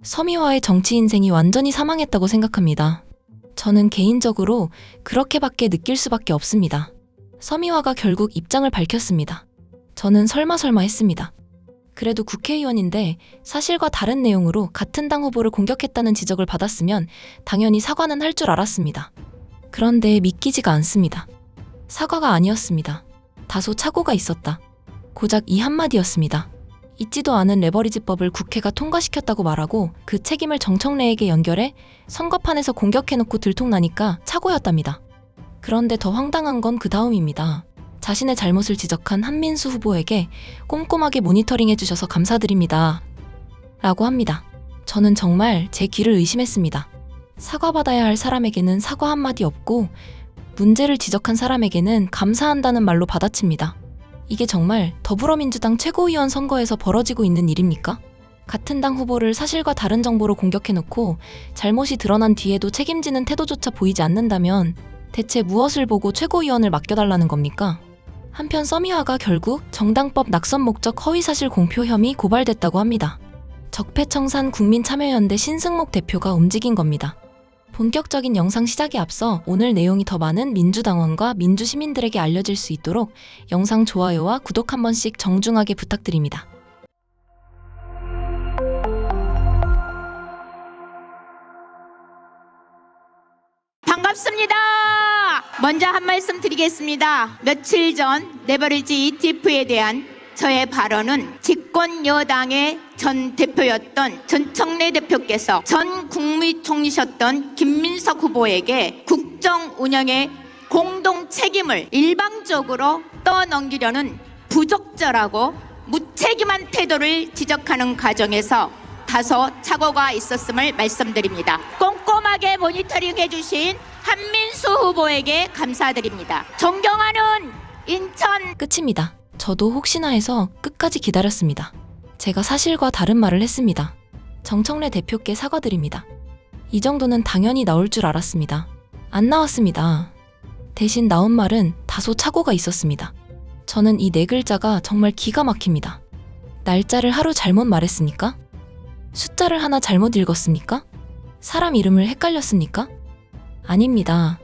서미화의 정치 인생이 완전히 사망했다고 생각합니다. 저는 개인적으로 그렇게밖에 느낄 수밖에 없습니다. 서미화가 결국 입장을 밝혔습니다. 저는 설마 했습니다. 그래도 국회의원인데 사실과 다른 내용으로 같은 당 후보를 공격했다는 지적을 받았으면 당연히 사과는 할 줄 알았습니다. 그런데 믿기지가 않습니다. 사과가 아니었습니다. 다소 착오가 있었다. 고작 이 한마디였습니다. 있지도 않은 레버리지법을 국회가 통과시켰다고 말하고 그 책임을 정청래에게 연결해 선거판에서 공격해놓고 들통나니까 착오였답니다. 그런데 더 황당한 건 그 다음입니다. 자신의 잘못을 지적한 한민수 후보에게 꼼꼼하게 모니터링해주셔서 감사드립니다. 라고 합니다. 저는 정말 제 귀를 의심했습니다. 사과받아야 할 사람에게는 사과 한마디 없고 문제를 지적한 사람에게는 감사한다는 말로 받아칩니다. 이게 정말 더불어민주당 최고위원 선거에서 벌어지고 있는 일입니까? 같은 당 후보를 사실과 다른 정보로 공격해놓고 잘못이 드러난 뒤에도 책임지는 태도조차 보이지 않는다면 대체 무엇을 보고 최고위원을 맡겨달라는 겁니까? 한편 서미화가 결국 정당법 낙선 목적 허위사실 공표 혐의 고발됐다고 합니다. 적폐청산 국민참여연대 신승목 대표가 움직인 겁니다. 본격적인 영상 시작에 앞서 오늘 내용이 더 많은 민주당원과 민주시민들에게 알려질 수 있도록 영상 좋아요와 구독 한 번씩 정중하게 부탁드립니다. 반갑습니다. 먼저 한 말씀 드리겠습니다. 며칠 전 레버리지 ETF에 대한 저의 발언은 집권 여당의 전 대표였던 전청래 대표께서 전 국무총리셨던 김민석 후보에게 국정 운영의 공동 책임을 일방적으로 떠넘기려는 부적절하고 무책임한 태도를 지적하는 과정에서 다소 착오가 있었음을 말씀드립니다. 꼼꼼하게 모니터링 해주신 한민수 후보에게 감사드립니다. 존경하는 인천 끝입니다. 저도 혹시나 해서 끝까지 기다렸습니다. 제가 사실과 다른 말을 했습니다. 정청래 대표께 사과드립니다. 이 정도는 당연히 나올 줄 알았습니다. 안 나왔습니다. 대신 나온 말은 다소 착오가 있었습니다. 저는 이 네 글자가 정말 기가 막힙니다. 날짜를 하루 잘못 말했습니까? 숫자를 하나 잘못 읽었습니까? 사람 이름을 헷갈렸습니까? 아닙니다.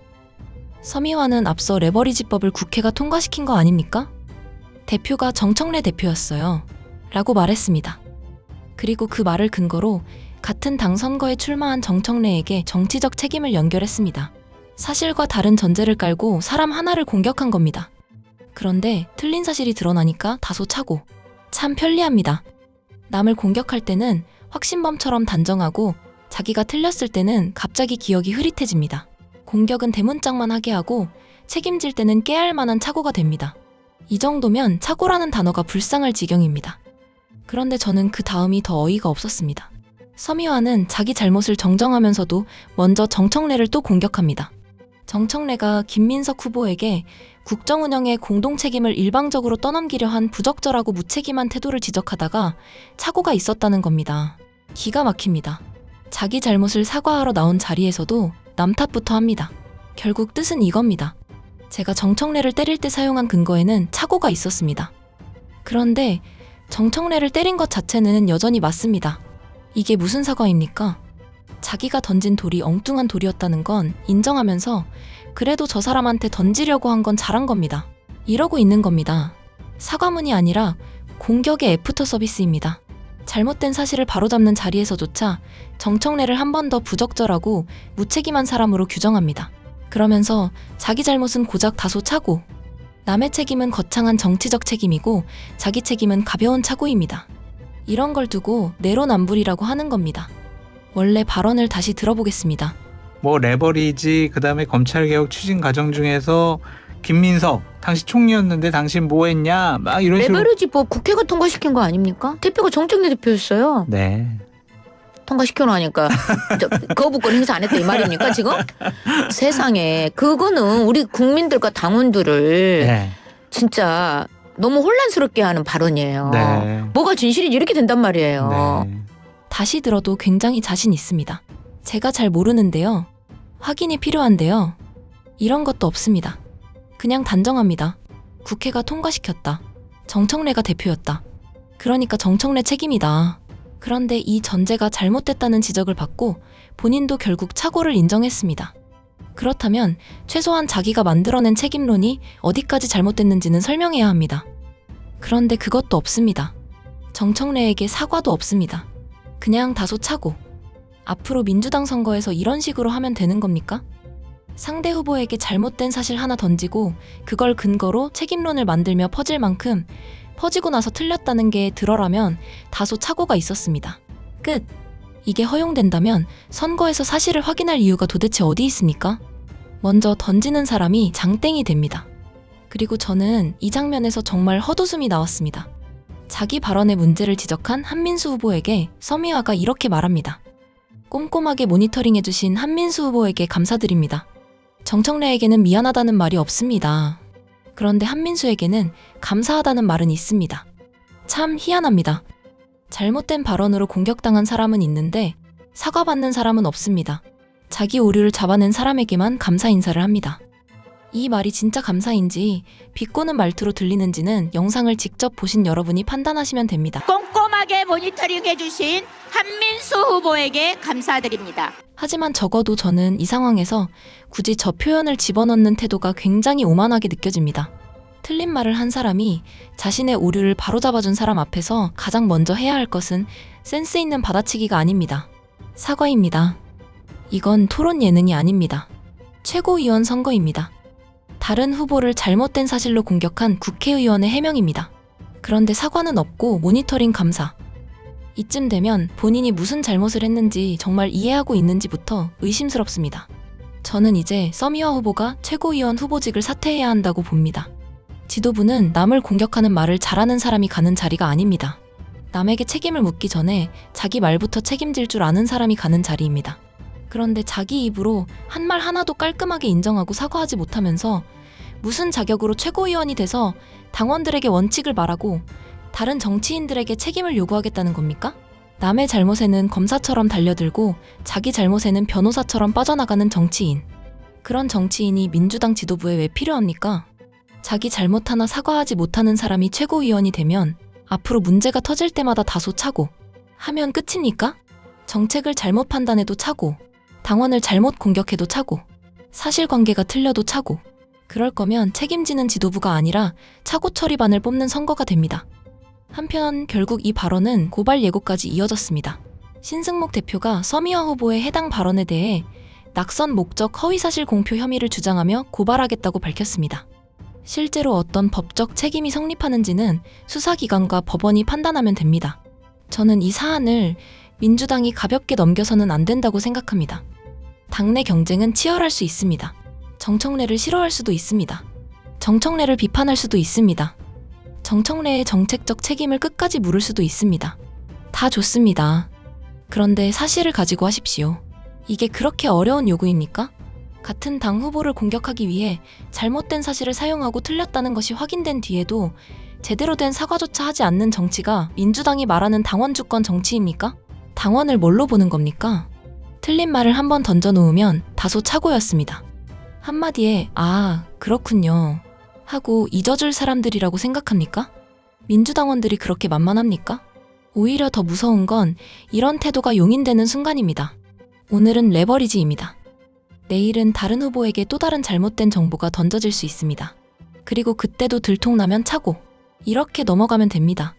서미화는 앞서 레버리지법을 국회가 통과시킨 거 아닙니까? 대표가 정청래 대표였어요. 라고 말했습니다. 그리고 그 말을 근거로 같은 당 선거에 출마한 정청래에게 정치적 책임을 연결했습니다. 사실과 다른 전제를 깔고 사람 하나를 공격한 겁니다. 그런데 틀린 사실이 드러나니까 다소 차고 참 편리합니다. 남을 공격할 때는 확신범처럼 단정하고 자기가 틀렸을 때는 갑자기 기억이 흐릿해집니다. 공격은 대문짝만 하게 하고 책임질 때는 깨알 만한 착오가 됩니다. 이 정도면 착오라는 단어가 불쌍할 지경입니다. 그런데 저는 그 다음이 더 어이가 없었습니다. 서미화는 자기 잘못을 정정하면서도 먼저 정청래를 또 공격합니다. 정청래가 김민석 후보에게 국정 운영의 공동 책임을 일방적으로 떠넘기려 한 부적절하고 무책임한 태도를 지적하다가 착오가 있었다는 겁니다. 기가 막힙니다. 자기 잘못을 사과하러 나온 자리에서도 남 탓부터 합니다. 결국 뜻은 이겁니다. 제가 정청래를 때릴 때 사용한 근거에는 착오가 있었습니다. 그런데 정청래를 때린 것 자체는 여전히 맞습니다. 이게 무슨 사과입니까? 자기가 던진 돌이 엉뚱한 돌이었다는 건 인정하면서 그래도 저 사람한테 던지려고 한 건 잘한 겁니다. 이러고 있는 겁니다. 사과문이 아니라 공격의 애프터 서비스입니다. 잘못된 사실을 바로잡는 자리에서조차 정청래를 한 번 더 부적절하고 무책임한 사람으로 규정합니다. 그러면서 자기 잘못은 고작 다소 차고, 남의 책임은 거창한 정치적 책임이고 자기 책임은 가벼운 착오입니다. 이런 걸 두고 내로남불이라고 하는 겁니다. 원래 발언을 다시 들어보겠습니다. 레버리지 그다음에 검찰개혁 추진 과정 중에서 김민석 당시 총리였는데 당신 뭐 했냐 막 이런 식으로. 레버리지법 국회가 통과시킨 거 아닙니까? 대표가 정청래 대표였어요. 네. 통과시켜놓으니까 거부권 행사 안 했다 이 말입니까 지금? 세상에 그거는 우리 국민들과 당원들을 네. 진짜 너무 혼란스럽게 하는 발언이에요. 네. 뭐가 진실인지 이렇게 된단 말이에요. 네. 다시 들어도 굉장히 자신 있습니다. 제가 잘 모르는데요. 확인이 필요한데요. 이런 것도 없습니다. 그냥 단정합니다. 국회가 통과시켰다. 정청래가 대표였다. 그러니까 정청래 책임이다. 그런데 이 전제가 잘못됐다는 지적을 받고 본인도 결국 착오를 인정했습니다. 그렇다면 최소한 자기가 만들어낸 책임론이 어디까지 잘못됐는지는 설명해야 합니다. 그런데 그것도 없습니다. 정청래에게 사과도 없습니다. 그냥 다소 착오. 앞으로 민주당 선거에서 이런 식으로 하면 되는 겁니까? 상대 후보에게 잘못된 사실 하나 던지고 그걸 근거로 책임론을 만들며 퍼질 만큼 퍼지고 나서 틀렸다는 게 드러라면 다소 착오가 있었습니다. 끝. 이게 허용된다면 선거에서 사실을 확인할 이유가 도대체 어디 있습니까? 먼저 던지는 사람이 장땡이 됩니다. 그리고 저는 이 장면에서 정말 헛웃음이 나왔습니다. 자기 발언의 문제를 지적한 한민수 후보에게 서미화가 이렇게 말합니다. 꼼꼼하게 모니터링해주신 한민수 후보에게 감사드립니다. 정청래에게는 미안하다는 말이 없습니다. 그런데 한민수에게는 감사하다는 말은 있습니다. 참 희한합니다. 잘못된 발언으로 공격당한 사람은 있는데 사과받는 사람은 없습니다. 자기 오류를 잡아낸 사람에게만 감사 인사를 합니다. 이 말이 진짜 감사인지 비꼬는 말투로 들리는지는 영상을 직접 보신 여러분이 판단하시면 됩니다. 꼼꼼하게 모니터링 해주신 한민수 후보에게 감사드립니다. 하지만 적어도 저는 이 상황에서 굳이 저 표현을 집어넣는 태도가 굉장히 오만하게 느껴집니다. 틀린 말을 한 사람이 자신의 오류를 바로잡아준 사람 앞에서 가장 먼저 해야 할 것은 센스 있는 받아치기가 아닙니다. 사과입니다. 이건 토론 예능이 아닙니다. 최고위원 선거입니다. 다른 후보를 잘못된 사실로 공격한 국회의원의 해명입니다. 그런데 사과는 없고 모니터링 감사. 이쯤 되면 본인이 무슨 잘못을 했는지 정말 이해하고 있는지부터 의심스럽습니다. 저는 이제 서미화 후보가 최고위원 후보직을 사퇴해야 한다고 봅니다. 지도부는 남을 공격하는 말을 잘하는 사람이 가는 자리가 아닙니다. 남에게 책임을 묻기 전에 자기 말부터 책임질 줄 아는 사람이 가는 자리입니다. 그런데 자기 입으로 한 말 하나도 깔끔하게 인정하고 사과하지 못하면서 무슨 자격으로 최고위원이 돼서 당원들에게 원칙을 말하고 다른 정치인들에게 책임을 요구하겠다는 겁니까? 남의 잘못에는 검사처럼 달려들고 자기 잘못에는 변호사처럼 빠져나가는 정치인. 그런 정치인이 민주당 지도부에 왜 필요합니까? 자기 잘못 하나 사과하지 못하는 사람이 최고위원이 되면 앞으로 문제가 터질 때마다 다소 차고 하면 끝입니까? 정책을 잘못 판단해도 차고 당원을 잘못 공격해도 차고 사실관계가 틀려도 차고 그럴 거면 책임지는 지도부가 아니라 차고 처리반을 뽑는 선거가 됩니다. 한편 결국 이 발언은 고발 예고까지 이어졌습니다. 신승목 대표가 서미화 후보의 해당 발언에 대해 낙선 목적 허위사실 공표 혐의를 주장하며 고발하겠다고 밝혔습니다. 실제로 어떤 법적 책임이 성립하는지는 수사기관과 법원이 판단하면 됩니다. 저는 이 사안을 민주당이 가볍게 넘겨서는 안 된다고 생각합니다. 당내 경쟁은 치열할 수 있습니다. 정청래를 싫어할 수도 있습니다. 정청래를 비판할 수도 있습니다. 정청래의 정책적 책임을 끝까지 물을 수도 있습니다. 다 좋습니다. 그런데 사실을 가지고 하십시오. 이게 그렇게 어려운 요구입니까? 같은 당 후보를 공격하기 위해 잘못된 사실을 사용하고 틀렸다는 것이 확인된 뒤에도 제대로 된 사과조차 하지 않는 정치가 민주당이 말하는 당원 주권 정치입니까? 당원을 뭘로 보는 겁니까? 틀린 말을 한번 던져놓으면 다소 착오였습니다. 한마디에 아, 그렇군요 하고 잊어줄 사람들이라고 생각합니까? 민주당원들이 그렇게 만만합니까? 오히려 더 무서운 건 이런 태도가 용인되는 순간입니다. 오늘은 레버리지입니다. 내일은 다른 후보에게 또 다른 잘못된 정보가 던져질 수 있습니다. 그리고 그때도 들통나면 차고 이렇게 넘어가면 됩니다.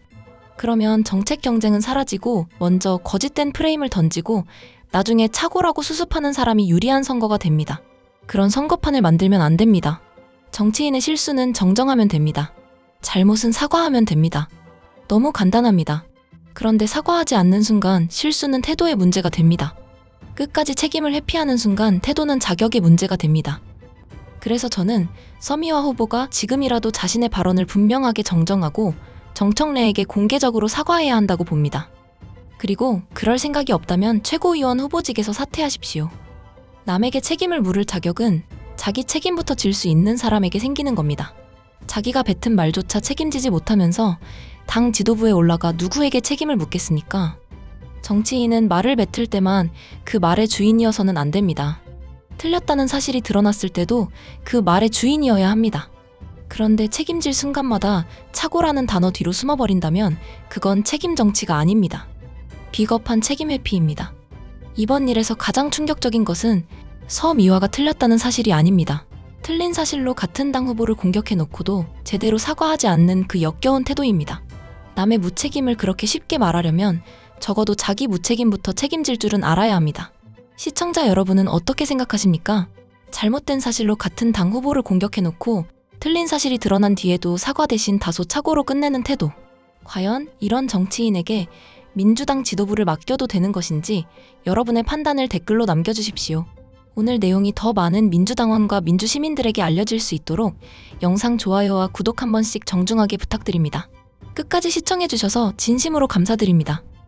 그러면 정책 경쟁은 사라지고 먼저 거짓된 프레임을 던지고 나중에 착오라고 수습하는 사람이 유리한 선거가 됩니다. 그런 선거판을 만들면 안 됩니다. 정치인의 실수는 정정하면 됩니다. 잘못은 사과하면 됩니다. 너무 간단합니다. 그런데 사과하지 않는 순간 실수는 태도의 문제가 됩니다. 끝까지 책임을 회피하는 순간 태도는 자격의 문제가 됩니다. 그래서 저는 서미화 후보가 지금이라도 자신의 발언을 분명하게 정정하고 정청래에게 공개적으로 사과해야 한다고 봅니다. 그리고 그럴 생각이 없다면 최고위원 후보직에서 사퇴하십시오. 남에게 책임을 물을 자격은 자기 책임부터 질 수 있는 사람에게 생기는 겁니다. 자기가 뱉은 말조차 책임지지 못하면서 당 지도부에 올라가 누구에게 책임을 묻겠습니까? 정치인은 말을 뱉을 때만 그 말의 주인이어서는 안 됩니다. 틀렸다는 사실이 드러났을 때도 그 말의 주인이어야 합니다. 그런데 책임질 순간마다 착오라는 단어 뒤로 숨어버린다면 그건 책임 정치가 아닙니다. 비겁한 책임 회피입니다. 이번 일에서 가장 충격적인 것은 서미화가 틀렸다는 사실이 아닙니다. 틀린 사실로 같은 당 후보를 공격해놓고도 제대로 사과하지 않는 그 역겨운 태도입니다. 남의 무책임을 그렇게 쉽게 말하려면 적어도 자기 무책임부터 책임질 줄은 알아야 합니다. 시청자 여러분은 어떻게 생각하십니까? 잘못된 사실로 같은 당 후보를 공격해놓고 틀린 사실이 드러난 뒤에도 사과 대신 다소 착오로 끝내는 태도. 과연 이런 정치인에게 민주당 지도부를 맡겨도 되는 것인지 여러분의 판단을 댓글로 남겨주십시오. 오늘 내용이 더 많은 민주당원과 민주시민들에게 알려질 수 있도록 영상 좋아요와 구독 한 번씩 정중하게 부탁드립니다. 끝까지 시청해주셔서 진심으로 감사드립니다.